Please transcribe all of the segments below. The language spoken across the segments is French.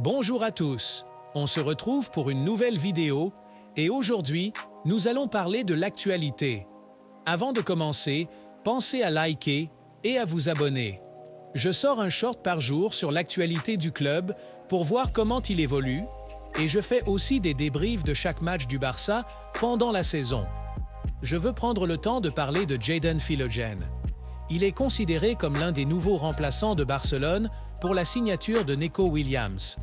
Bonjour à tous, on se retrouve pour une nouvelle vidéo et aujourd'hui, nous allons parler de l'actualité. Avant de commencer, pensez à liker et à vous abonner. Je sors un short par jour sur l'actualité du club pour voir comment il évolue et je fais aussi des débriefs de chaque match du Barça pendant la saison. Je veux prendre le temps de parler de Jadon Philogene. Il est considéré comme l'un des nouveaux remplaçants de Barcelone pour la signature de Nico Williams.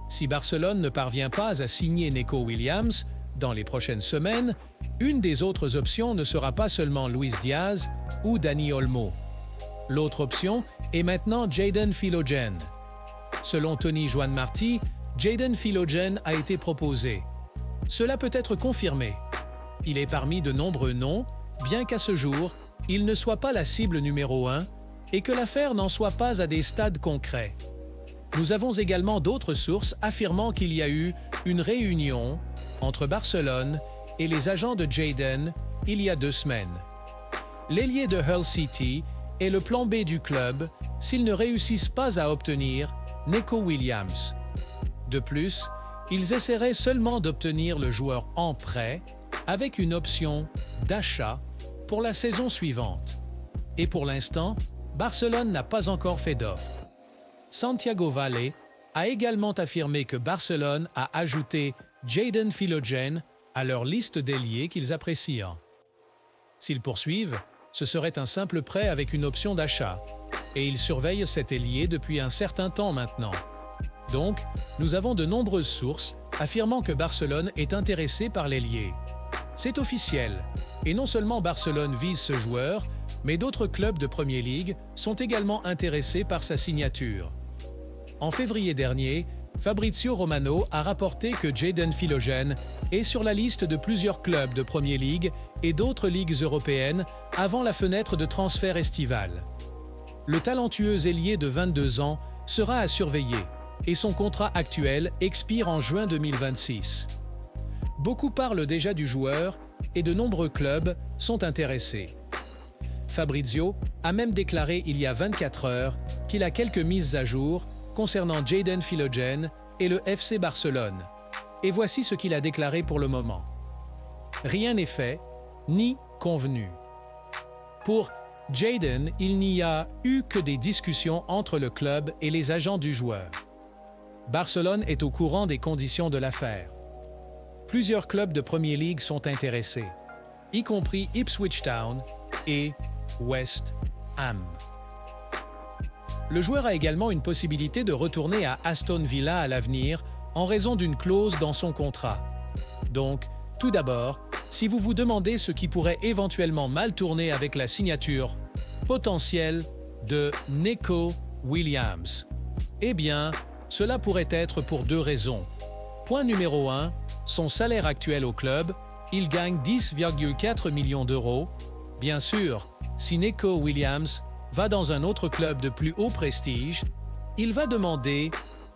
Si Barcelone ne parvient pas à signer Nico Williams dans les prochaines semaines, une des autres options ne sera pas seulement Luis Diaz ou Dani Olmo. L'autre option est maintenant Jadon Philogene. Selon Tony Joan Martí, Jadon Philogene a été proposé. Cela peut être confirmé. Il est parmi de nombreux noms, bien qu'à ce jour, il ne soit pas la cible numéro 1 et que l'affaire n'en soit pas à des stades concrets. Nous avons également d'autres sources affirmant qu'il y a eu une réunion entre Barcelone et les agents de Jadon il y a 2 semaines. L'ailier de Hull City est le plan B du club s'ils ne réussissent pas à obtenir Nico Williams. De plus, ils essaieraient seulement d'obtenir le joueur en prêt avec une option d'achat pour la saison suivante. Et pour l'instant, Barcelone n'a pas encore fait d'offre. Santiago Valle a également affirmé que Barcelone a ajouté Jadon Philogene à leur liste d'ailiers qu'ils apprécient. S'ils poursuivent, ce serait un simple prêt avec une option d'achat, et ils surveillent cet ailier depuis un certain temps maintenant. Donc, nous avons de nombreuses sources affirmant que Barcelone est intéressé par l'ailier. C'est officiel, et non seulement Barcelone vise ce joueur, mais d'autres clubs de Premier League sont également intéressés par sa signature. En février dernier, Fabrizio Romano a rapporté que Jadon Philogene est sur la liste de plusieurs clubs de Premier League et d'autres ligues européennes avant la fenêtre de transfert estivale. Le talentueux ailier de 22 ans sera à surveiller et son contrat actuel expire en juin 2026. Beaucoup parlent déjà du joueur et de nombreux clubs sont intéressés. Fabrizio a même déclaré il y a 24 heures qu'il a quelques mises à jour concernant Jadon Philogene et le FC Barcelone. Et voici ce qu'il a déclaré pour le moment. Rien n'est fait, ni convenu. Pour Jadon, il n'y a eu que des discussions entre le club et les agents du joueur. Barcelone est au courant des conditions de l'affaire. Plusieurs clubs de Premier League sont intéressés, y compris Ipswich Town et West Ham. Le joueur a également une possibilité de retourner à Aston Villa à l'avenir en raison d'une clause dans son contrat. Donc, tout d'abord, si vous vous demandez ce qui pourrait éventuellement mal tourner avec la signature potentielle de Nico Williams, eh bien, cela pourrait être pour 2 raisons. Point numéro 1, son salaire actuel au club, il gagne 10,4 millions d'euros. Bien sûr, si Nico Williams va dans un autre club de plus haut prestige, il va demander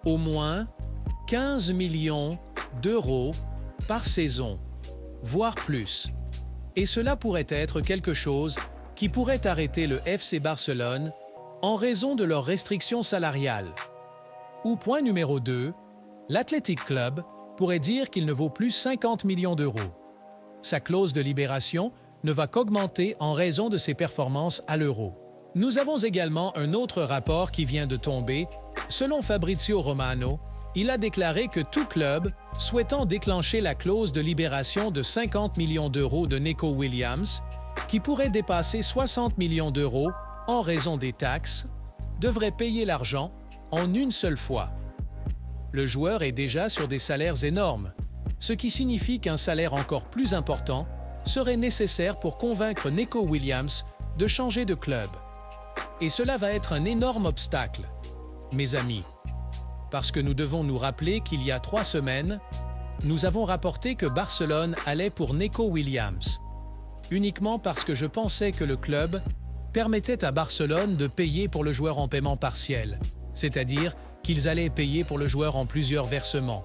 au moins 15 millions d'euros par saison, voire plus. Et cela pourrait être quelque chose qui pourrait arrêter le FC Barcelone en raison de leurs restrictions salariales. Ou point numéro 2, l'Athletic Club pourrait dire qu'il ne vaut plus 50 millions d'euros. Sa clause de libération ne va qu'augmenter en raison de ses performances à l'Euro. Nous avons également un autre rapport qui vient de tomber. Selon Fabrizio Romano, il a déclaré que tout club souhaitant déclencher la clause de libération de 50 millions d'euros de Nico Williams, qui pourrait dépasser 60 millions d'euros en raison des taxes, devrait payer l'argent en une seule fois. Le joueur est déjà sur des salaires énormes, ce qui signifie qu'un salaire encore plus important serait nécessaire pour convaincre Nico Williams de changer de club. Et cela va être un énorme obstacle, mes amis, parce que nous devons nous rappeler qu'il y a 3 semaines, nous avons rapporté que Barcelone allait pour Nico Williams, uniquement parce que je pensais que le club permettait à Barcelone de payer pour le joueur en paiement partiel, c'est-à-dire qu'ils allaient payer pour le joueur en plusieurs versements.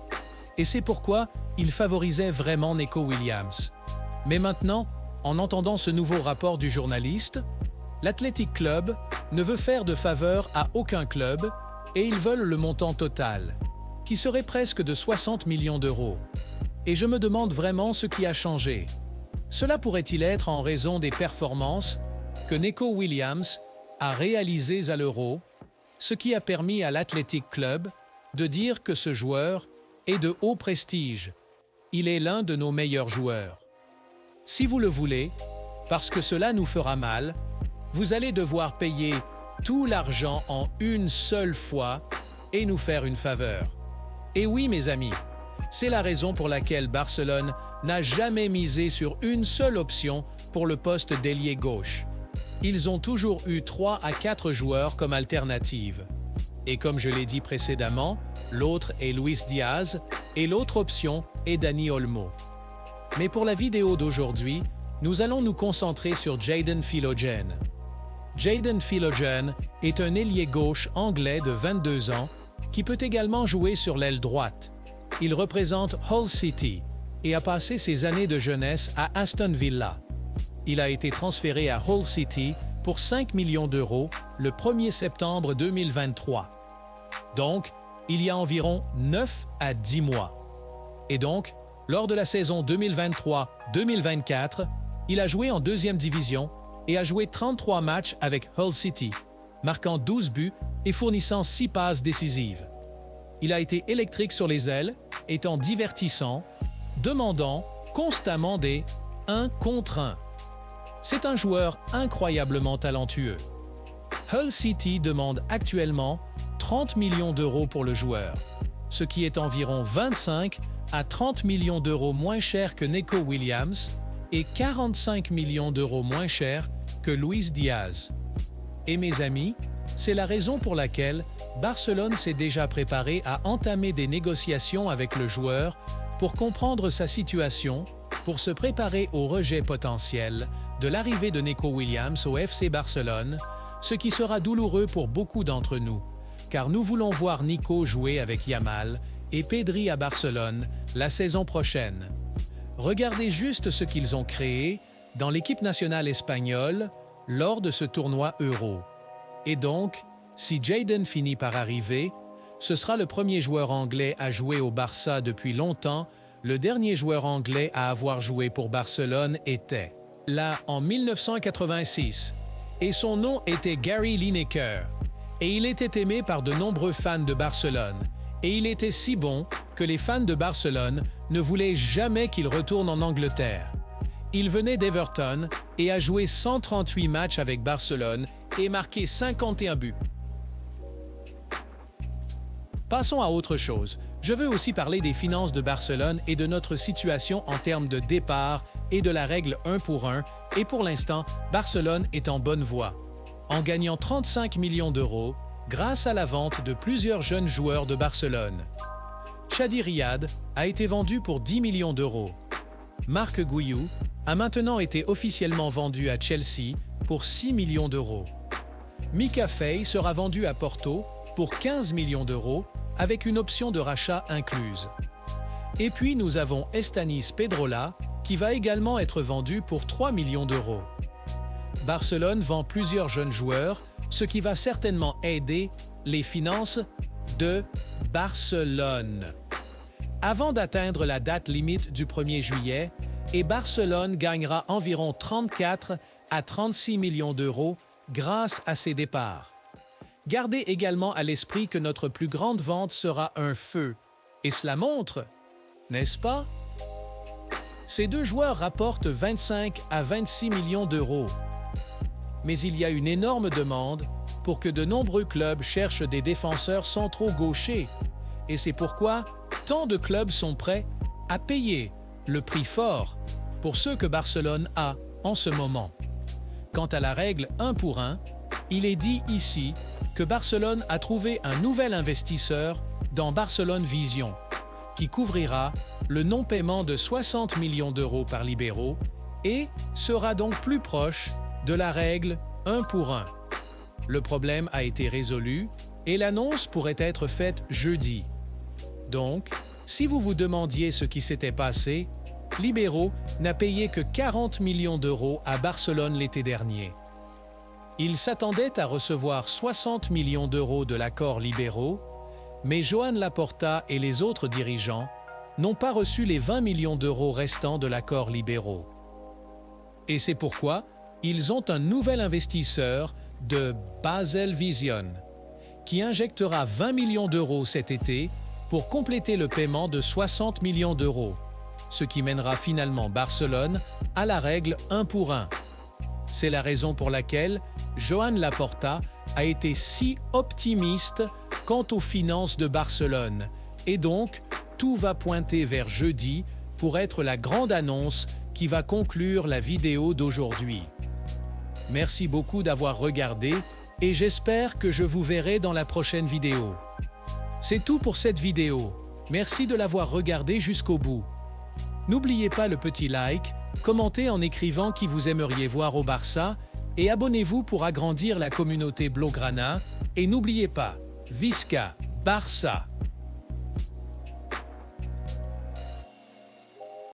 Et c'est pourquoi ils favorisaient vraiment Nico Williams. Mais maintenant, en entendant ce nouveau rapport du journaliste, l'Athletic Club ne veut faire de faveur à aucun club et ils veulent le montant total. qui serait presque de 60 millions d'euros. Et je me demande vraiment ce qui a changé. Cela pourrait-il être en raison des performances que Neco Williams a réalisées à l'Euro, ce qui a permis à l'Athletic Club de dire que ce joueur est de haut prestige. Il est l'un de nos meilleurs joueurs. Si vous le voulez, parce que cela nous fera mal, vous allez devoir payer tout l'argent en une seule fois et nous faire une faveur. Et oui, mes amis, c'est la raison pour laquelle Barcelone n'a jamais misé sur une seule option pour le poste d'ailier gauche. Ils ont toujours eu 3 à 4 joueurs comme alternative. Et comme je l'ai dit précédemment, l'autre est Luis Diaz et l'autre option est Dani Olmo. Mais pour la vidéo d'aujourd'hui, nous allons nous concentrer sur Jadon Philogene. Jadon Philogene est un ailier gauche anglais de 22 ans qui peut également jouer sur l'aile droite. Il représente Hull City et a passé ses années de jeunesse à Aston Villa. Il a été transféré à Hull City pour 5 millions d'euros le 1er septembre 2023. Donc, il y a environ 9 à 10 mois. Et donc, lors de la saison 2023-2024, il a joué en deuxième division et a joué 33 matchs avec Hull City, marquant 12 buts et fournissant 6 passes décisives. Il a été électrique sur les ailes, étant divertissant, demandant constamment des 1 contre 1. C'est un joueur incroyablement talentueux. Hull City demande actuellement 30 millions d'euros pour le joueur, ce qui est environ 25 à 30 millions d'euros moins cher que Neco Williams et 45 millions d'euros moins cher que Luis Diaz. Et mes amis, c'est la raison pour laquelle Barcelone s'est déjà préparé à entamer des négociations avec le joueur pour comprendre sa situation, pour se préparer au rejet potentiel de l'arrivée de Neco Williams au FC Barcelone, ce qui sera douloureux pour beaucoup d'entre nous, car nous voulons voir Nico jouer avec Yamal et Pedri à Barcelone la saison prochaine. Regardez juste ce qu'ils ont créé dans l'équipe nationale espagnole lors de ce tournoi Euro. Et donc, si Jadon finit par arriver, ce sera le premier joueur anglais à jouer au Barça depuis longtemps. Le dernier joueur anglais à avoir joué pour Barcelone était là en 1986, et son nom était Gary Lineker. Et il était aimé par de nombreux fans de Barcelone, et il était si bon que les fans de Barcelone ne voulaient jamais qu'il retourne en Angleterre. Il venait d'Everton et a joué 138 matchs avec Barcelone et marqué 51 buts. Passons à autre chose. Je veux aussi parler des finances de Barcelone et de notre situation en termes de départ et de la règle 1 pour 1, et pour l'instant, Barcelone est en bonne voie, en gagnant 35 millions d'euros grâce à la vente de plusieurs jeunes joueurs de Barcelone. Chadi Riyad a été vendu pour 10 millions d'euros. Marc Guiu a maintenant été officiellement vendu à Chelsea pour 6 millions d'euros. Mika Faye sera vendu à Porto pour 15 millions d'euros avec une option de rachat incluse. Et puis nous avons Estanis Pedrola qui va également être vendu pour 3 millions d'euros. Barcelone vend plusieurs jeunes joueurs, ce qui va certainement aider les finances de Barcelone. Avant d'atteindre la date limite du 1er juillet, et Barcelone gagnera environ 34 à 36 millions d'euros grâce à ses départs. Gardez également à l'esprit que notre plus grande vente sera un feu, et cela montre, n'est-ce pas? Ces deux joueurs rapportent 25 à 26 millions d'euros. Mais il y a une énorme demande pour que de nombreux clubs cherchent des défenseurs centraux gauchers, et c'est pourquoi tant de clubs sont prêts à payer le prix fort pour ceux que Barcelone a en ce moment. Quant à la règle 1 pour 1, il est dit ici que Barcelone a trouvé un nouvel investisseur dans Barcelone Vision, qui couvrira le non-paiement de 60 millions d'euros par libéraux et sera donc plus proche de la règle 1 pour 1. Le problème a été résolu et l'annonce pourrait être faite jeudi. Donc, si vous vous demandiez ce qui s'était passé, Libéraux n'a payé que 40 millions d'euros à Barcelone l'été dernier. Il s'attendait à recevoir 60 millions d'euros de l'accord Libéraux, Mais Joan Laporta et les autres dirigeants n'ont pas reçu les 20 millions d'euros restants de l'accord libéraux. Et c'est pourquoi ils ont un nouvel investisseur de Basel Vision, qui injectera 20 millions d'euros cet été pour compléter le paiement de 60 millions d'euros, ce qui mènera finalement Barcelone à la règle 1 pour 1. C'est la raison pour laquelle Joan Laporta a été si optimiste quant aux finances de Barcelone, et donc tout va pointer vers jeudi pour être la grande annonce qui va conclure la vidéo d'aujourd'hui. Merci beaucoup d'avoir regardé et j'espère que je vous verrai dans la prochaine vidéo. C'est tout pour cette vidéo. Merci de l'avoir regardé jusqu'au bout. N'oubliez pas le petit like, commentez en écrivant qui vous aimeriez voir au Barça et abonnez-vous pour agrandir la communauté Blaugrana. Et n'oubliez pas, Visca Barça!